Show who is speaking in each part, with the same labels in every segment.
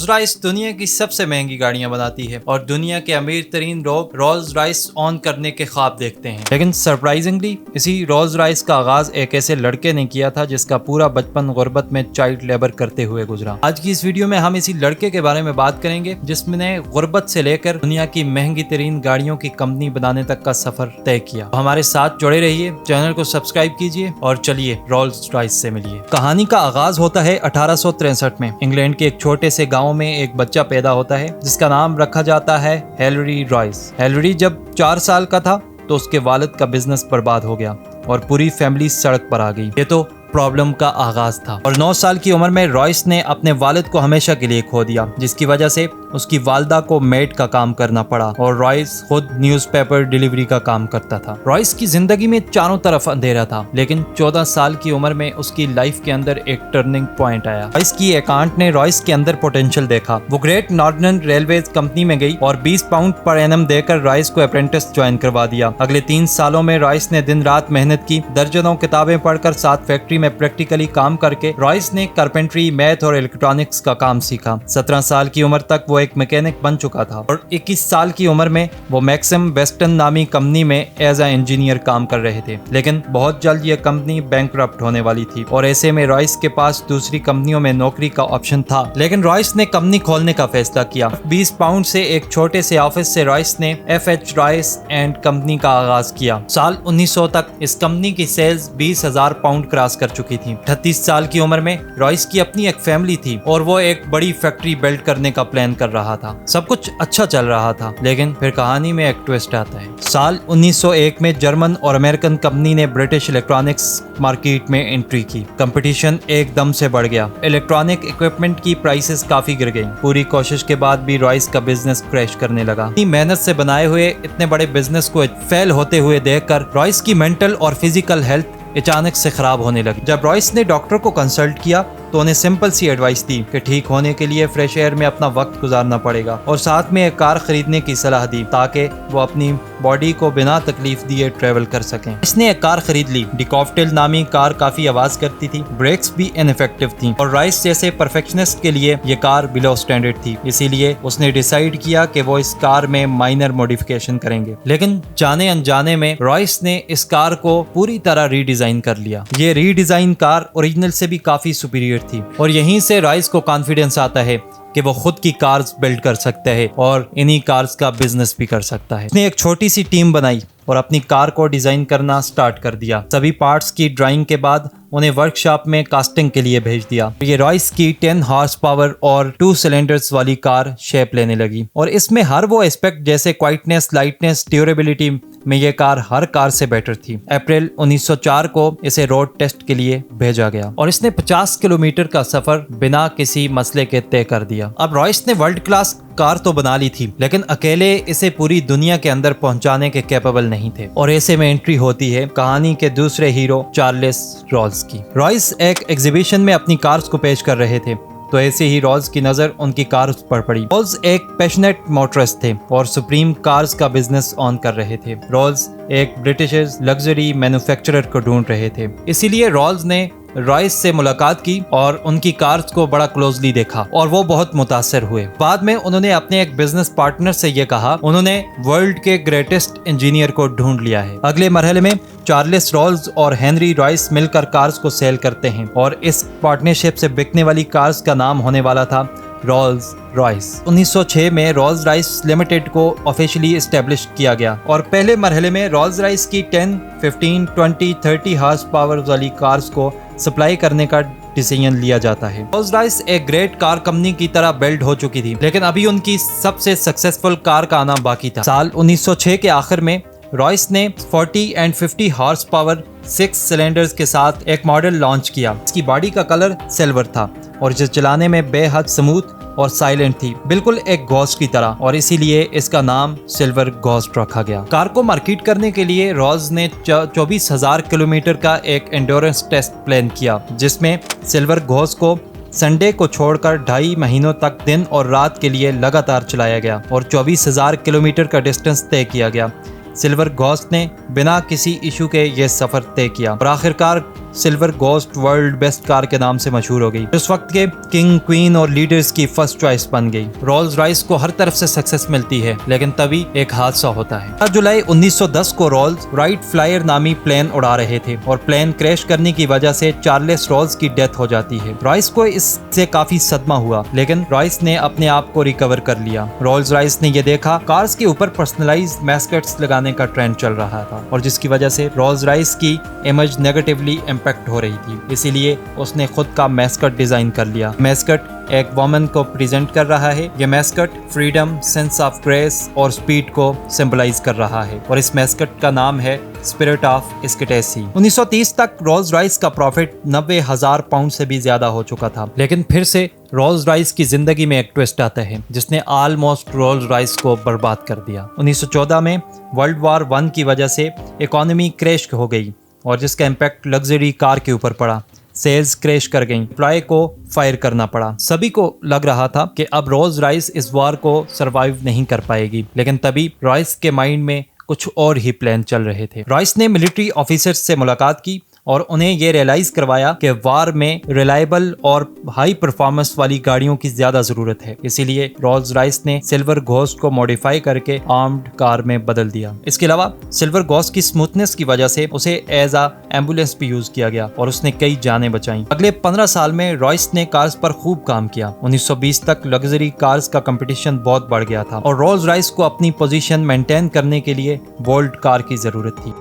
Speaker 1: Rolls Royce दुनिया की सबसे महंगी गाड़ियां बनाती है और दुनिया के अमीर तरीन लोग रोल्स रॉयस ऑन करने के ख्वाब देखते हैं। लेकिन सरप्राइजिंगली इसी रोल्स रॉयस का आगाज एक ऐसे लड़के ने किया था जिसका पूरा बचपन गुर्बत में चाइल्ड लेबर करते हुए गुजरा। आज की इस वीडियो में हम इसी लड़के के बारे में बात करेंगे जिसने गुर्बत से लेकर दुनिया की महंगी तरीन गाड़ियों की कंपनी बनाने तक का सफर तय किया। तो हमारे साथ जुड़े रहिए, चैनल को सब्सक्राइब कीजिए और चलिए रोल्स रॉयस से मिलिए। कहानी का आगाज होता है 1863 में। इंग्लैंड के एक छोटे से गांव में एक बच्चा पैदा होता है जिसका नाम रखा जाता है हेनरी रॉयस। हेनरी जब 4 साल का था तो उसके वालिद का बिजनेस बर्बाद हो गया और पूरी फैमिली सड़क पर आ गई। ये तो प्रॉब्लम का आगाज था और 9 साल की उम्र में रॉयस ने अपने वालिद को हमेशा के लिए खो दिया, जिसकी वजह से उसकी वालदा को मेड का काम करना पड़ा और रॉयस खुद न्यूज़पेपर डिलीवरी का काम करता था। रॉयस की जिंदगी में चारों तरफ अंधेरा था, लेकिन 14 साल की उम्र में उसकी लाइफ के अंदर एक टर्निंग पॉइंट आया। रॉयस की एक आंट ने रॉयस के अंदर पोटेंशियल देखा। वो ग्रेट नॉर्दर्न रेलवे कंपनी में गई और 20 पाउंड पर एनम देकर रॉयस को अप्रेंटिस ज्वाइन करवा दिया। अगले 3 सालों में रॉयस ने दिन रात मेहनत की, दर्जनों किताबें पढ़कर 7 फैक्ट्री में प्रैक्टिकली काम करके रॉयस ने कारपेंट्री, मैथ और इलेक्ट्रॉनिक्स का काम सीखा। 17 साल की उम्र तक वो एक मैकेनिक बन चुका था और 21 साल की उम्र में वो मैक्सिम वेस्टर्न नामी कंपनी में एज ए इंजीनियर काम कर रहे थे। लेकिन बहुत जल्द ये कंपनी बैंकरप्ट होने वाली थी और ऐसे में रॉयस के पास दूसरी कंपनियों में नौकरी का ऑप्शन था। लेकिन रॉयस ने कंपनी खोलने का फैसला किया। 20 पाउंड से एक छोटे से ऑफिस से रॉयस ने FH रॉयस एंड कंपनी का आगाज किया। साल 1900 तक इस कंपनी की सेल्स 20,000 पाउंड क्रॉस कर चुकी थी। 38 साल की उम्र में रॉयस की अपनी एक फैमिली थी और वो एक बड़ी फैक्ट्री बिल्ड करने का प्लान कर रहा था। सब कुछ अच्छा चल रहा था, लेकिन फिर कहानी में एक ट्विस्ट आता है। साल 1901 में जर्मन और अमेरिकन कंपनी ने ब्रिटिश इलेक्ट्रॉनिक्स मार्केट में एंट्री की। कंपटीशन एकदम से बढ़ गया। इलेक्ट्रॉनिक इक्विपमेंट की प्राइसेस काफी गिर गई। पूरी कोशिश के बाद भी रॉयस का बिजनेस क्रैश करने लगा। इतनी मेहनत से बनाए हुए इतने बड़े बिजनेस को फेल होते हुए देखकर रॉयस की मेंटल और फिजिकल हेल्थ अचानक से खराब होने लगी। जब रॉयस ने डॉक्टर को कंसल्ट किया तो उन्हें सिंपल सी एडवाइस दी कि ठीक होने के लिए फ्रेश एयर में अपना वक्त गुजारना पड़ेगा और साथ में एक कार खरीदने की सलाह दी ताकि वो अपनी बॉडी को बिना तकलीफ दिए ट्रेवल कर सकें। इसने एक कार खरीद ली। डिकॉफ्टेल नामी कार काफी आवाज करती थी, ब्रेक्स भी इनइफेक्टिव थी और रॉयस जैसे परफेक्शनिस्ट के लिए ये कार बिलो स्टैंडर्ड थी। इसीलिए उसने डिसाइड किया कि वो इस कार में माइनर मॉडिफिकेशन करेंगे। लेकिन जाने अनजाने में रॉयस ने इस कार को पूरी तरह रीडिजाइन कर लिया। ये रीडिजाइन कार ओरिजिनल से भी काफी सुपीरियर थी और यहीं से रॉयस को कॉन्फिडेंस आता है कि वो खुद की कार्स बिल्ड कर सकता है और इन्हीं कार्स का बिजनेस भी कर सकता है। उसने एक छोटी सी टीम बनाई और अपनी कार को डिजाइन करना स्टार्ट कर दिया। सभी पार्ट्स की ड्राइंग के बाद उन्हें वर्कशॉप में कास्टिंग के लिए भेज दिया। ये रॉयस की 10 हॉर्स पावर और 2 सिलेंडर्स वाली कार शेप लेने लगी और इसमें हर वो एस्पेक्ट जैसे क्वाइटनेस, लाइटनेस, ड्यूरेबिलिटी में ये कार हर कार से बेटर थी। अप्रैल 1904 को इसे रोड टेस्ट के लिए भेजा गया और इसने 50 किलोमीटर का सफर बिना किसी मसले के तय कर दिया। अब रॉयस ने वर्ल्ड क्लास कार तो बना ली थी, लेकिन अकेले इसे पूरी दुनिया के अंदर पहुंचाने के कैपेबल नहीं थे और ऐसे में एंट्री होती है कहानी के दूसरे हीरो चार्ल्स रॉल्स की। रॉयस एक एग्जीबिशन में अपनी कार्स को पेश कर रहे थे तो ऐसे ही रॉल्स की नजर उनकी कार्स पर पड़ी। रॉल्स एक पैशनेट मोटरिस्ट थे और सुप्रीम कार्स का बिजनेस ऑन कर रहे थे। रॉल्स एक ब्रिटिश लग्जरी मैन्युफैक्चरर को ढूंढ रहे थे, इसीलिए रॉल्स ने रॉयस से मुलाकात की और उनकी कार्स को बड़ा क्लोजली देखा और वो बहुत मुतासर हुए। बाद में उन्होंने अपने एक बिजनेस पार्टनर से ये कहा, उन्होंने वर्ल्ड के ग्रेटेस्ट इंजीनियर को ढूंढ लिया है। अगले मरहले में चार्ल्स रॉल्स और हेनरी रॉयस मिलकर कार्स को सेल करते हैं और इस पार्टनरशिप से बिकने वाली कार्स का नाम होने वाला था रोल्स रॉयस। 1906 में रोल्स रॉयस लिमिटेड को ऑफिशियली एस्टेब्लिश किया गया और पहले मरहले में रोल्स रॉयस की 10, 15, 20, 30 हॉर्स पावर वाली कार्स को सप्लाई करने का डिसीजन लिया जाता है। रोल्स रॉयस एक ग्रेट कार कंपनी की तरह बिल्ड हो चुकी थी, लेकिन अभी उनकी सबसे सक्सेसफुल कार का आना बाकी था। साल 1906 के आखिर में रॉयस ने 40 एंड 50 हॉर्स पावर 6 सिलेंडर्स के साथ एक मॉडल लॉन्च किया। इसकी बॉडी का कलर सिल्वर था और इसे चलाने में बेहद स्मूथ और साइलेंट थी, बिल्कुल एक घोस्ट की तरह, और इसीलिए इसका नाम सिल्वर घोस्ट रखा गया। कार को मार्केट करने के लिए रॉल्स ने 24,000 किलोमीटर का एक एंड्योरेंस टेस्ट प्लान किया, जिसमें सिल्वर घोस्ट को संडे को छोड़कर 2.5 महीनों तक दिन और रात के लिए लगातार चलाया गया और 24,000 किलोमीटर का डिस्टेंस तय किया गया। सिल्वर घोस्ट ने बिना किसी इशू के ये सफर तय किया और आखिरकार silver ghost world best car के नाम से मशहूर हो गई। उस वक्त के किंग, क्वीन और लीडर्स की फर्स्ट चॉइस बन गई। रोल्स रॉयस को हर तरफ से सक्सेस मिलती है, लेकिन तभी एक हादसा होता है। 4 जुलाई 1910 को रोल्स राइट फ्लायर नामी प्लेन उड़ा रहे थे और प्लेन क्रैश करने की वजह से चार्ल्स रोल्स की डेथ हो जाती है। रॉयस को इससे काफी सदमा हुआ, लेकिन रॉयस ने अपने आप को रिकवर कर लिया। रोल्स रॉयस ने यह देखा कार्स के ऊपर पर्सनलाइज्ड मैस्कट्स लगाने का ट्रेंड चल रहा था और जिसकी वजह से रोल्स रॉयस की इमेज नेगेटिवली इम्पैक्ट हो रही थी। इसीलिए उसने खुद का मैस्कट डिजाइन कर लिया। मैस्कट एक वुमन को प्रेजेंट कर रहा है। ये mascot freedom, sense of grace और स्पीड को सिंबलाइज कर रहा है और इस मैस्कट का नाम है स्पिरिट ऑफ स्केटेसी। 1930 तक रोल्स रॉयस का प्रॉफिट 90,000 पाउंड से भी ज्यादा हो चुका था, लेकिन फिर से रोल्स रॉयस की जिंदगी में एक ट्विस्ट आता है जिसने ऑलमोस्ट रोल्स रॉयस को बर्बाद कर दिया। 1914 में वर्ल्ड वॉर 1 की वजह से इकोनॉमी क्रैश हो गई और जिसका इम्पैक्ट लग्जरी कार के ऊपर पड़ा। सेल्स क्रैश कर गई, एम्प्लॉय को फायर करना पड़ा। सभी को लग रहा था कि अब रोल्स रॉयस इस वार को सरवाइव नहीं कर पाएगी, लेकिन तभी रॉयस के माइंड में कुछ और ही प्लान चल रहे थे। रॉयस ने मिलिट्री ऑफिसर्स से मुलाकात की और उन्हें ये रियलाइज करवाया कि वार में रिलायबल और हाई परफॉर्मेंस वाली गाड़ियों की ज्यादा जरूरत है। इसीलिए रोल्स रॉयस ने सिल्वर घोस्ट को मॉडिफाई करके आर्म्ड कार में बदल दिया। इसके अलावा सिल्वर घोस्ट की स्मूथनेस की वजह से उसे एज अ एम्बुलेंस भी यूज किया गया और उसने कई जानें बचाई। अगले 15 साल में रॉयस ने कार्स पर खूब काम किया। 1920 तक लग्जरी कार्स का कंपटीशन बहुत बढ़ गया था और रोल्स रॉयस को अपनी पोजीशन मेंटेन करने के लिए बोल्ड कार की जरूरत थी।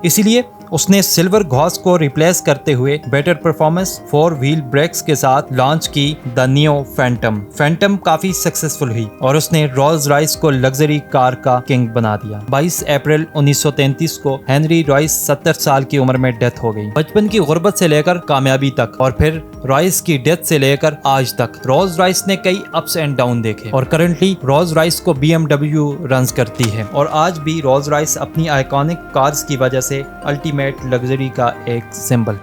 Speaker 1: इसीलिए उसने सिल्वर घोस्ट को रिप्लेस करते हुए बेटर परफॉर्मेंस 4 व्हील ब्रेक्स के साथ लॉन्च की द नियो फैंटम। फैंटम काफी सक्सेसफुल हुई और उसने रोल्स रॉयस को लग्जरी कार का किंग बना दिया। 22 अप्रैल 1933 को हेनरी रॉयस 70 साल की उम्र में डेथ हो गई। बचपन की गुर्बत से लेकर कामयाबी तक और फिर रॉयस की डेथ से लेकर आज तक रोल्स रॉयस ने कई अप्स एंड डाउन देखे और करंटली रोल्स रॉयस को BMW रन्स करती है और आज भी रोल्स रॉयस अपनी आइकॉनिक कार्स की वजह से अल्टीमेट लग्जरी का एक सिंबल